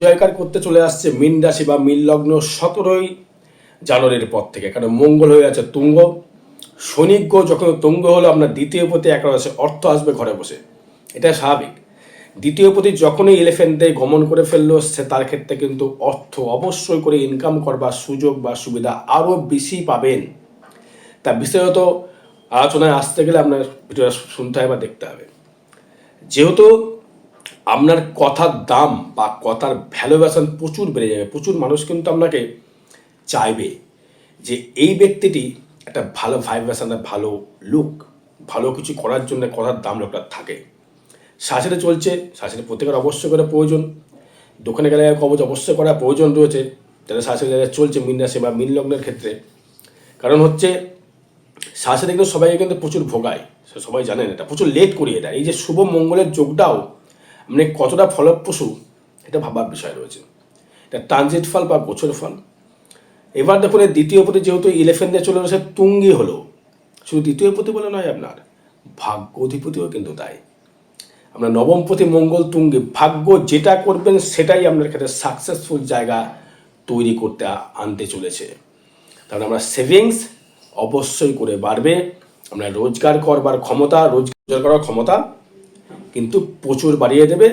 জয়কার করতে চলে আসছে মীন রাশি বা মীন লগ্ন 17ই জানুয়ারির পর থেকে, কারণ মঙ্গল হয়ে আছে তুঙ্গ। শনি গ্রহ যখন তুঙ্গ হলো, আপনার দ্বিতীয় পতি একাদশে অর্থ আসবে ঘরে বসে, এটা স্বাভাবিক। দ্বিতীয় পতি যখনই এলিফেন্টে গমন করে ফেললো, সে তার ক্ষেত্রে কিন্তু অর্থ অবশ্যই করে ইনকাম করবার সুযোগ বা সুবিধা আরও বেশি পাবেন। তা বিস্তারিত আলোচনায় আসতে গেলে আপনার ভিডিওটা শুনতে হবে বা দেখতে হবে। যেহেতু আপনার কথার দাম বা কথার ভ্যালুয়েশন প্রচুর বেড়ে যাবে, প্রচুর মানুষ কিন্তু আপনাকে চাইবে যে এই ব্যক্তিটি একটা ভালো ভাইব্রেশন, ভালো লুক, ভালো কিছু করার জন্য কথার দাম লোকটা থাকে। শাশুড়ি চলছে, শাশুড়ি প্রত্যেকের অবশ্যই করে প্রয়োজন, দোকানে গেলে কবচ অবশ্যই করা প্রয়োজন রয়েছে যাদের শাশুড়ি যাদের চলছে মীন রাশি বা মীন লগ্নের ক্ষেত্রে। কারণ হচ্ছে শাশুড়ি কিন্তু সবাইকে কিন্তু প্রচুর ভোগায়, সবাই জানেন, এটা প্রচুর লেট করিয়ে দেয়। এই যে শুভ মঙ্গলের যোগটাও মানে কতটা ফলপ্রসূ, এটা ভাবার বিষয় রয়েছে। এটা ট্রানজিট ফল বা গোচর ফল। এবার দেখুন, এই দ্বিতীয় পতি যেহেতু ইলেভেন্টে চলে গেছে, তুঙ্গি হলো। শুধু দ্বিতীয় পতি বলে নয়, আপনার ভাগ্য অধিপতিও কিন্তু তাই। আপনার নবমপতি মঙ্গল তুঙ্গি, ভাগ্য যেটা করবেন সেটাই আপনার ক্ষেত্রে সাকসেসফুল জায়গা তৈরি করতে আনতে চলেছে। তাহলে আমরা সেভিংস অবশ্যই করে বাড়বে, আমরা রোজগার করবার ক্ষমতা, রোজগার করার ক্ষমতা কিন্তু প্রচুর বাড়িয়ে দেবে,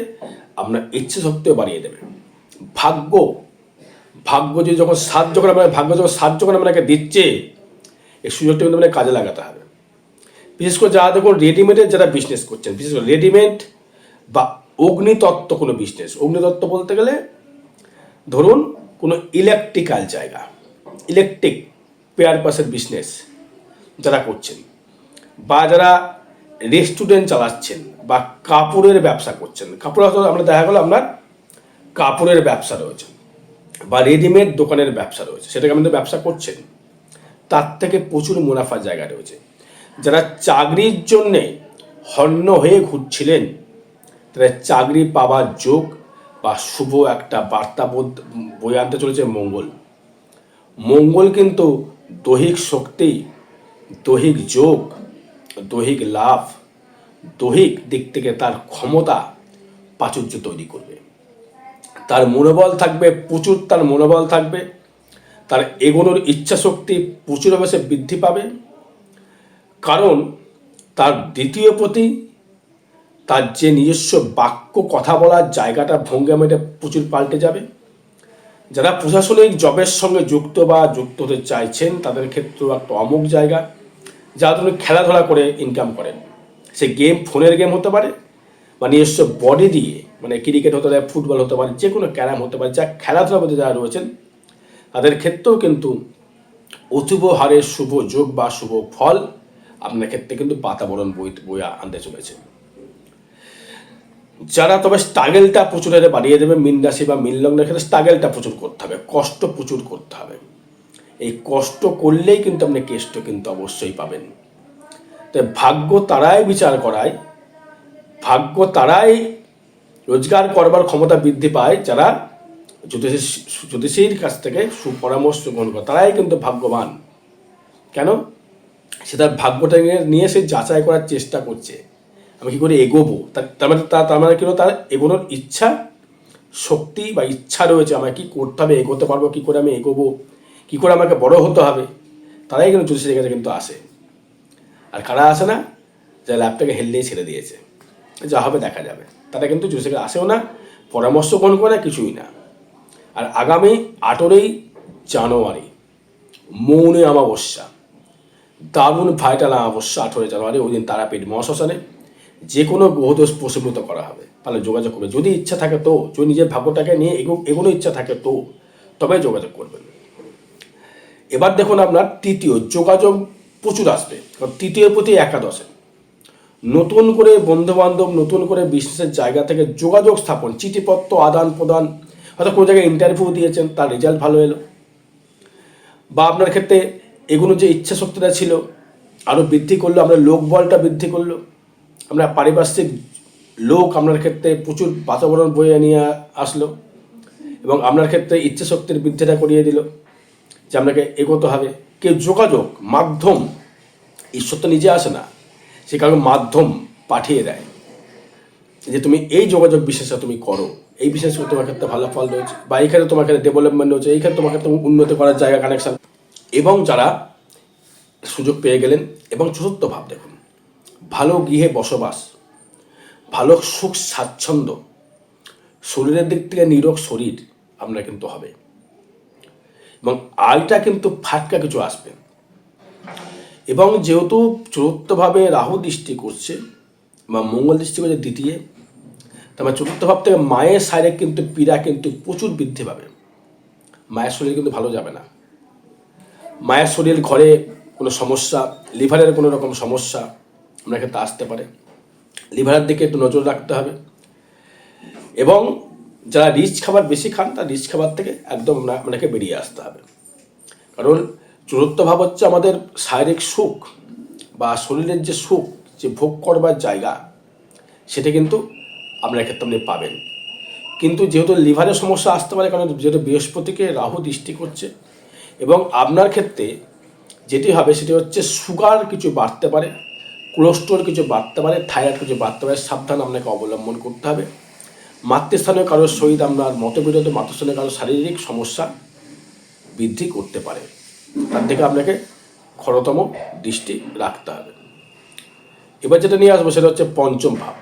আপনার ইচ্ছে শক্তিও বাড়িয়ে দেবে। ভাগ্য ভাগ্য যে যখন সাত যখন আপনার ভাগ্য যখন সাত যখন আপনাকে দিচ্ছে, এই সুযোগটা কিন্তু আপনাকে কাজে লাগাতে হবে। বিশেষ করে যারা দেখুন রেডিমেডের যারা বিজনেস করছেন, বিশেষ করে রেডিমেড বা অগ্নিতত্ত্ব কোনো বিজনেস, অগ্নিতত্ত্ব বলতে গেলে ধরুন কোনো ইলেকট্রিক্যাল জায়গা, ইলেকট্রিক পেয়ারপাসের বিজনেস যারা করছেন, বা যারা রেস্টুরেন্ট চালাচ্ছেন, বা কাপড়ের ব্যবসা করছেন, কাপড় আমরা দেখা গেলো আপনার কাপড়ের ব্যবসা রয়েছে বা রেডিমেড দোকানের ব্যবসা রয়েছে, সেটাকে আমাদের ব্যবসা করছেন, তার থেকে প্রচুর মুনাফার জায়গা রয়েছে। যারা চাকরির জন্যে হন্য হয়ে ঘুরছিলেন, তারা চাকরি পাওয়ার যোগ বা শুভ একটা বার্তা বয়ে আনতে চলেছে মঙ্গল। মঙ্গল কিন্তু দৈহিক শক্তি, দৈহিক যোগ, দৈহিক লাভ, দৈহিক দিক থেকে তার ক্ষমতা প্রাচুর্য তৈরি করবে। তার মনোবল থাকবে প্রচুর, তার মনোবল থাকবে, তার এগোনোর ইচ্ছা শক্তি প্রচুরভাবে সে বৃদ্ধি পাবে। কারণ তার দ্বিতীয় পতি, তার যে নিজস্ব বাক্য কথা বলার জায়গাটা ভঙ্গিমাটা প্রচুর পাল্টে যাবে। যারা প্রশাসনিক জবের সঙ্গে যুক্ত বা যুক্ত হতে চাইছেন, তাদের ক্ষেত্রেও একটা অমুক জায়গা। যারা তুমি খেলাধুলা করে ইনকাম করেন, সে গেম ফোনের গেম হতে পারে বা নিজস্ব বডি দিয়ে, মানে ক্রিকেট হতে পারে, ফুটবল হতে পারে, যে কোনো ক্যারাম হতে পারে, যা খেলাধুলার মধ্যে যারা রয়েছেন তাদের ক্ষেত্রেও কিন্তু অশুভ হারের শুভ যোগ বা শুভ ফল আপনার ক্ষেত্রে কিন্তু বাতাবরণ বয়ে আনতে চলেছে। যারা তবে স্ট্রাগেলটা প্রচুর হারে বাড়িয়ে দেবে, মীন রাশি বা মীন লগ্নের ক্ষেত্রে স্ট্রাগেলটা প্রচুর করতে হবে, কষ্ট প্রচুর করতে হবে। এই কষ্ট করলেই কিন্তু আপনি কেষ্ট কিন্তু অবশ্যই পাবেন। তাই ভাগ্য তারাই বিচার করায়, ভাগ্য তারাই রোজগার করবার ক্ষমতা বৃদ্ধি পায় যারা জ্যোতিষীর কাছ থেকে সুপরামর্শ গ্রহণ করে, তারাই কিন্তু ভাগ্যবান। কেন? সে তার ভাগ্যটা নিয়ে সে যাচাই করার চেষ্টা করছে, আমি কী করে এগোবো। তার মানে কী হলো, তার এগোনোর ইচ্ছা শক্তি বা ইচ্ছা রয়েছে, আমাকে কী করতে হবে, এগোতে পারবো কী করে, আমি এগোবো কী করে, আমাকে বড় হতে হবে। তারাই কিন্তু জ্যোতিষীর কাছে কিন্তু আসে। আর কারা আসে না? যা ল্যাপটাকে হেললেই ছেড়ে দিয়েছে, যা হবে দেখা যাবে, তারা কিন্তু জ্যোতিষীর কাছে আসেও না, পরামর্শ গ্রহণ করে কিছুই না। আর আগামী 18ই জানুয়ারি মৌনী অমাবস্যা, দারুণ ভাইটাল অমাবস্যা 18ই জানুয়ারি, ওই দিন তারাপীঠ মহাশ্মশানে যে কোনো গ্রহদোষ প্রশমিত করা হবে। তাহলে যোগাযোগ করবে, যদি ইচ্ছা থাকে তো, যদি নিজের ভাগ্যটাকে নিয়ে এগোনো ইচ্ছা থাকে তো, তবে যোগাযোগ করবেন। এবার দেখুন, আপনার তৃতীয় যোগাযোগ প্রচুর আসবে, কারণ তৃতীয় প্রতি একাদশে নতুন করে বন্ধুবান্ধব, নতুন করে বিজনেসের জায়গা থেকে যোগাযোগ স্থাপন, চিঠিপত্র আদান প্রদান, হয়তো কোনো জায়গায় ইন্টারভিউ দিয়েছেন, তার রেজাল্ট ভালো এলো, বা আপনার ক্ষেত্রে এগুলো যে ইচ্ছা শক্তিটা ছিল আরও বৃদ্ধি করলো, আপনার লোকবলটা বৃদ্ধি করলো, আপনার পারিপার্শ্বিক লোক আপনার ক্ষেত্রে প্রচুর বাতাবরণ বয়ে নিয়ে আসলো, এবং আপনার ক্ষেত্রে ইচ্ছা শক্তির বৃদ্ধিটা করিয়ে দিল যে আপনাকে এগোতে হবে। কেউ যোগাযোগ মাধ্যম, ঈশ্বর তো নিজে আসে না, সে কারো মাধ্যম পাঠিয়ে দেয় যে তুমি এই যোগাযোগ বিশেষটা তুমি করো, এই বিশেষ করে তোমার ক্ষেত্রে ভালো ফল রয়েছে, বা এইখানে তোমার ক্ষেত্রে ডেভেলপমেন্ট রয়েছে, এইখানে তোমার ক্ষেত্রে উন্নতি করার জায়গা কানেকশন। এবং যারা সুযোগ পেয়ে গেলেন, এবং চতুর্থ ভাব দেখুন, ভালো গৃহে বসবাস, ভালো সুখ স্বাচ্ছন্দ্য, শরীরের দিক থেকে নিরোগ শরীর আপনার কিন্তু হবে, এবং আয়টা কিন্তু ফাটকা কিছু আসবে। এবং যেহেতু চতুর্থভাবে রাহু দৃষ্টি করছে বা মঙ্গল দৃষ্টি করছে দ্বিতীয়, তারপর চতুর্থ ভাব থেকে মায়ের শারীরিক কিন্তু পীড়া কিন্তু প্রচুর বৃদ্ধি পাবে। মায়ের শরীর কিন্তু ভালো যাবে না। মায়ের শরীর ঘরে কোনো সমস্যা, লিভারের কোনো রকম সমস্যা আপনার ক্ষেত্রে আসতে পারে, লিভারের দিকে একটু নজর রাখতে হবে। এবং যারা রিচ খাবার বেশি খান, তার রিচ খাবার থেকে একদম আপনাকে বেরিয়ে আসতে হবে। কারণ চতুর্থ ভাব হচ্ছে আমাদের শারীরিক সুখ বা শরীরের যে সুখ, যে ভোগ করবার জায়গা, সেটা কিন্তু আপনার ক্ষেত্রে আপনি পাবেন। কিন্তু যেহেতু লিভারের সমস্যা আসতে পারে, কারণ যেহেতু বৃহস্পতিকে রাহু দৃষ্টি করছে, এবং আপনার ক্ষেত্রে যেটি হবে সেটি হচ্ছে সুগার কিছু বাড়তে পারে, কোলেস্ট্রল কিছু বাড়তে পারে, থাইরয়েড কিছু বাড়তে পারে, সাবধান আপনাকে অবলম্বন করতে হবে। মাতৃস্থানীয় কারোর সহিত আপনার মতবিরোধ, মাতৃস্থানীয় কারোর শারীরিক সমস্যা বৃদ্ধি করতে পারে, তার থেকে আপনাকে ক্ষরতম দৃষ্টি রাখতে হবে। এবার যেটা নিয়ে আসবো সেটা হচ্ছে পঞ্চম ভাব।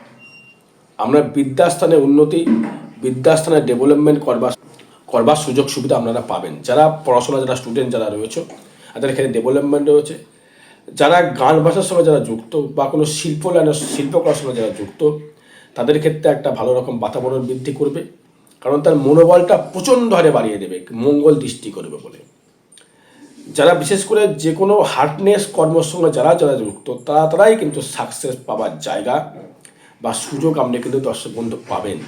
আমরা বিদ্যাস্থানে উন্নতি, বিদ্যাস্থানে ডেভেলপমেন্ট করবার সুযোগ সুবিধা আপনারা পাবেন। যারা পড়াশোনা, যারা স্টুডেন্ট যারা রয়েছে, তাদের এখানে ডেভেলপমেন্ট রয়েছে। যারা গান ভাষার সঙ্গে যারা যুক্ত বা কোনো শিল্প লাইনের শিল্প করার সঙ্গে যারা যুক্ত, তাদের ক্ষেত্রে একটা ভালো রকম বাতাবরণ বৃদ্ধি করবে, কারণ তার মনোবলটা প্রচণ্ড হারে বাড়িয়ে দেবে মঙ্গল দৃষ্টি করবে বলে। যারা বিশেষ করে যে কোনো হার্ডনেস কর্মের সঙ্গে যারা যারা যুক্ত, তারাই কিন্তু সাকসেস পাওয়ার জায়গা বা সুযোগ আপনি কিন্তু দর্শক বন্ধু পাবেন।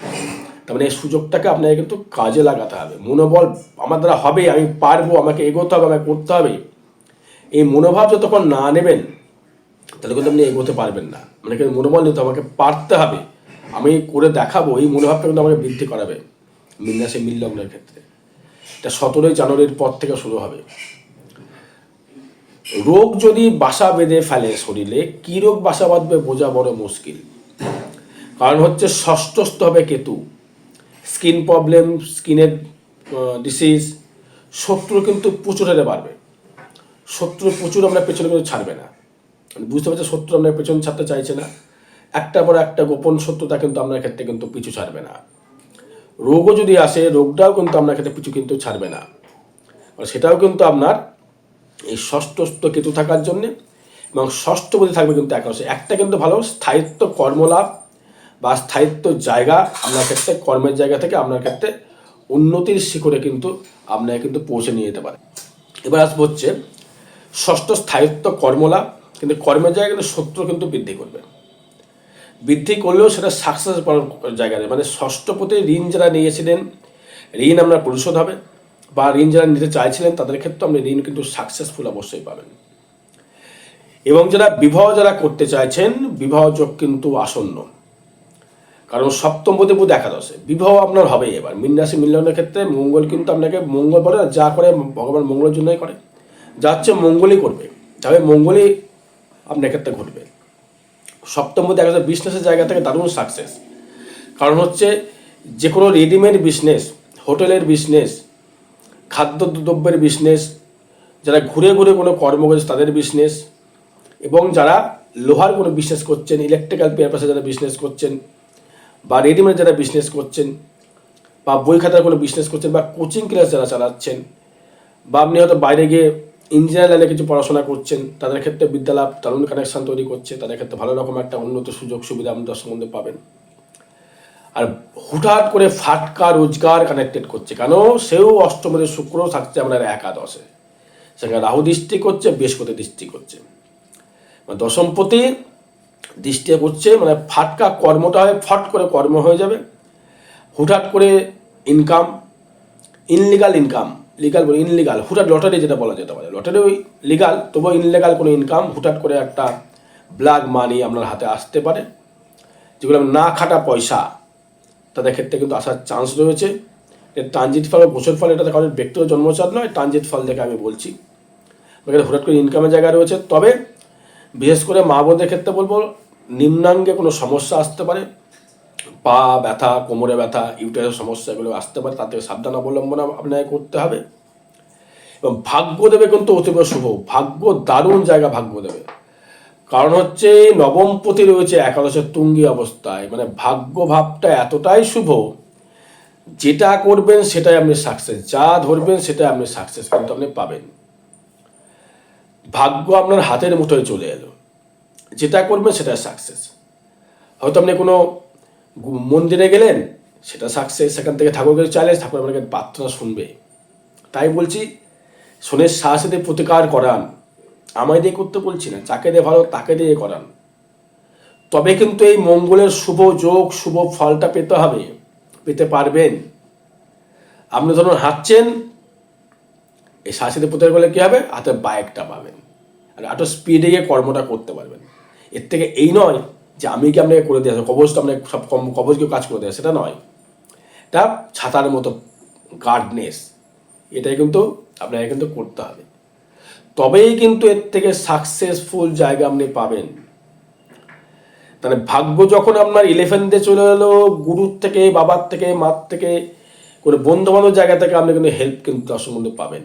তার মানে এই সুযোগটাকে আপনাকে কিন্তু কাজে লাগাতে হবে। মনোবল আমার দ্বারা হবে, আমি পারবো, আমাকে এগোতে হবে, আমাকে করতে হবে, এই মনোভাব যতক্ষণ না নেবেন, তাহলে কিন্তু আপনি এগোতে পারবেন না। মানে কিন্তু মনোবল নিতে আমাকে পারতে হবে, আমি করে দেখাবো, এই মনোভাবটা কিন্তু আমাকে বৃদ্ধি করাবে। মীন রাশি মীন লগ্নের ক্ষেত্রে এটা 17 জানুয়ারির পর থেকে শুরু হবে। রোগ যদি বাসা বেঁধে ফেলে শরীরে, কী রোগ বাসা বাঁধবে বোঝা বড় মুশকিল। কারণ হচ্ছে ষষ্ঠস্থ হবে কেতু, স্কিন প্রবলেম, স্কিনের ডিসিজ, শত্রু কিন্তু প্রচুর হারে বাড়বে। শত্রু প্রচুর আপনার পেছনে কিন্তু ছাড়বে না, বুঝতে পারছে, শত্রু আপনার পেছনে ছাড়তে চাইছে না। একটা পর একটা গোপন শত্রুতা কিন্তু আপনার ক্ষেত্রে কিন্তু পিছু ছাড়বে না। রোগও যদি আসে, রোগটাও কিন্তু আপনার ক্ষেত্রে পিছু কিন্তু ছাড়বে না, সেটাও কিন্তু আপনার এই ষষ্ঠস্থ কেতু থাকার জন্যে, এবং ষষ্ঠপতি থাকবে কিন্তু একাদশে। একটা কিন্তু ভালো স্থায়িত্ব কর্মলাভ বা স্থায়িত্ব জায়গা আপনার ক্ষেত্রে, কর্মের জায়গা থেকে আপনার ক্ষেত্রে উন্নতির শিখরে কিন্তু আপনাকে কিন্তু পৌঁছে নিয়ে যেতে পারে। এবার আসবো হচ্ছে ষষ্ঠ স্থায়িত্ব কর্মলাভ, কিন্তু কর্মের জায়গায় কিন্তু শত্রু কিন্তু বৃদ্ধি করবে। বৃদ্ধি করলেও সেটা সাকসেস পাওয়ার জায়গায়, মানে ষষ্ঠপতি ঋণ যারা নিয়েছিলেন, ঋণ আপনার পরিশোধ হবে, বা ঋণ যারা নিতে চাইছিলেন তাদের ক্ষেত্রে আপনি ঋণ কিন্তু সাকসেসফুল অবশ্যই পাবেন। এবং যারা বিবাহ যারা করতে চাইছেন, বিবাহ যোগ কিন্তু আসন্ন, কারণ সপ্তমপতি বুধ একাদশে, বিবাহ আপনার হবেই। এবার মীন রাশি মীন লগ্নের ক্ষেত্রে মঙ্গল কিন্তু আপনাকে, মঙ্গল বলে না, যা করে ভগবান মঙ্গলের জন্যই করে, যা হচ্ছে মঙ্গলই করবে, তবে মঙ্গলই আপনার ক্ষেত্রে ঘটবে। সপ্তমপতি একাদশে বিজনেসের জায়গা থেকে দারুণ সাকসেস। কারণ হচ্ছে যে কোনো রেডিমেড বিজনেস, হোটেলের বিজনেস, খাদ্যদ্রব্যের বিজনেস, যারা ঘুরে ঘুরে কোনো কর্ম করছে তাদের বিজনেস, এবং যারা লোহার কোনো বিজনেস করছেন, ইলেকট্রিক্যাল পারপাসে যারা বিজনেস করছেন, বা রেডিমেড যারা বিজনেস করছেন, বা বই খাতার কোনো বিজনেস করছেন, বা কোচিং ক্লাস যারা চালাচ্ছেন, বা আপনি হয়তো বাইরে গিয়ে ইঞ্জিনিয়ার লাইনে কিছু পড়াশোনা করছেন, তাদের ক্ষেত্রে বিদ্যালাভ দারুণ কানেকশান তৈরি করছে, তাদের ক্ষেত্রে ভালো রকম একটা উন্নত সুযোগ সুবিধা আপনি দর্শক বন্ধু পাবেন। আর হুটহাট করে ফাটকা রোজগার কানেক্টেড করছে, কেন সেও অষ্টমে শুক্র থাকছে আপনার একাদশে, সেখানে রাহু দৃষ্টি করছে, বৃহস্পতি দৃষ্টি করছে, মানে দশমপতি দৃষ্টি করছে, মানে ফাটকা কর্মটা হয়, ফট করে কর্ম হয়ে যাবে। হুটহাট করে ইনকাম, ইনলিগাল ইনকাম, লিগাল বলে ইনলিগাল, হুটহাট লটারি যেটা বলা যেতে পারে, লটারি ওই লিগাল, তবুও ইনলিগাল কোনো ইনকাম, হুটহাট করে একটা ব্ল্যাক মানি আপনার হাতে আসতে পারে, যেগুলো না খাটা পয়সা তাদের ক্ষেত্রে কিন্তু আসার চান্স রয়েছে। ট্রানজিট ফল, বছর ফল, এটা কারোর ব্যক্তিগত জন্মচাঁদ নয়, ট্রানজিট ফল দেখে আমি বলছি, এখানে হুটহাট করে ইনকামের জায়গা রয়েছে। তবে বিশেষ করে মা বোনদের ক্ষেত্রে বলবো, নিম্নাঙ্গে কোনো সমস্যা আসতে পারে, পা ব্যথা, কোমরে ব্যথা, ইউটেরাসের সমস্যা এগুলো আসতে পারে, তার থেকে সাবধান অবলম্বন আপনাকে করতে হবে। এবং ভাগ্য দেবে কিন্তু অতীব শুভ, ভাগ্য দারুণ জায়গা ভাগ্য দেবে। কারণ হচ্ছে নবমপতি রয়েছে একাদশের তুঙ্গি অবস্থায়, মানে ভাগ্য ভাবটা এতটাই শুভ, যেটা করবেন সেটাই আপনি সাকসেস, যা ধরবেন সেটাই আপনি সাকসেস কিন্তু আপনি পাবেন। ভাগ্য আপনার হাতের মুঠোয় চলে এলো, যেটা করবেন সেটা সাকসেস। হয়তো আপনি কোনো মন্দিরে গেলেন, সেটা সাকসেস, সেখান থেকে ঠাকুরকে চাইলে ঠাকুর আপনাকে প্রার্থনা শুনবে। তাই বলছি, শনির সাথে প্রতিকার করান, আমায় দিয়ে করতে বলছি না, যাকে দিয়ে ভালো তাকে দিয়ে করান, তবে কিন্তু এই মঙ্গলের শুভ যোগ শুভ ফলটা পেতে হবে, পেতে পারবেন। আপনি ধরুন হাঁটছেন, এই সাথে প্রতিকার করলে কী হবে, হাতে বাইকটা পাবেন, আর একটু স্পিডে গিয়ে কর্মটা করতে পারবেন। এর থেকে এই নয় যে আমি কি আপনাকে করে দেওয়া, কবচটা আপনাকে সব কবচকে কাজ করে দেওয়া, সেটা নয়। এটা ছাতার মতো গার্ডনেস, এটাই কিন্তু আপনাকে কিন্তু করতে হবে, তবেই কিন্তু এর থেকে সাকসেসফুল জায়গা আপনি পাবেন। তাহলে ভাগ্য যখন আপনার 11 চলে এলো, গুরুর থেকে, বাবার থেকে, মার থেকে, কোনো বন্ধু বান্ধব জায়গা থেকে আপনি কিন্তু হেল্প কিন্তু তার সম্বন্ধে পাবেন।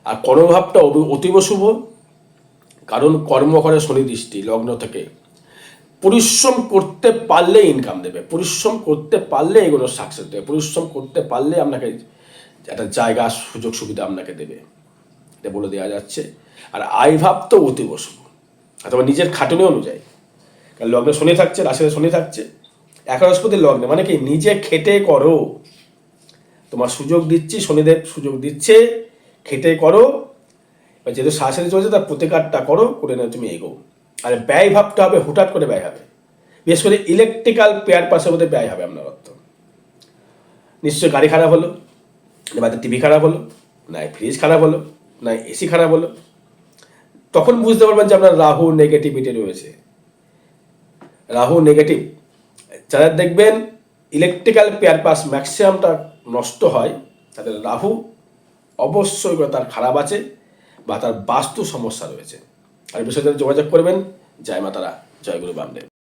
আর কর্মভাবটা অতীব শুভ, কারণ কর্ম করে শনি দৃষ্টি লগ্ন থেকে। পরিশ্রম করতে পারলে ইনকাম দেবে, পরিশ্রম করতে পারলে এগুলো সাকসেস দেবে, পরিশ্রম করতে পারলে আপনাকে একটা জায়গা সুযোগ সুবিধা আপনাকে দেবে, এটা বলে দেওয়া যাচ্ছে। আর আয়ভাব তো অতীব শুভ, অথবা নিজের খাটুনি অনুযায়ী, কারণ লগ্নে শনি থাকছে, রাশিতে শনি থাকছে, একাদশপতি লগ্নে, মানে কি নিজে খেটে করো, তোমার সুযোগ দিচ্ছি, শনিদেব সুযোগ দিচ্ছে, খেটে করো। যেহেতু সাথে চলছে তার প্রতিকারটা করো, করে নেবে, তুমি এগো। আর ব্যয় ভাবটা হবে, হুটহাট করে ব্যয় হবে, বিশেষ করে ইলেকট্রিক্যাল পেয়ার পাশের মধ্যে ব্যয় হবে আপনার অর্থ। নিশ্চয়ই গাড়ি খারাপ হলো, না টিভি খারাপ হলো, না ফ্রিজ খারাপ হলো, না এসি খারাপ হলো, তখন বুঝতে পারবেন যে আপনার রাহু নেগেটিভিটি রয়েছে। রাহু নেগেটিভ যাদের দেখবেন ইলেকট্রিক্যাল পেয়ার পাস ম্যাক্সিমামটা নষ্ট হয়, তাদের রাহু অবশ্যই তার খারাপ আছে বা তার বাস্তু সমস্যা রয়েছে। আর বিষয়টা যোগাযোগ করবেন। জয় মাতারা, জয় গুরু বামদেব।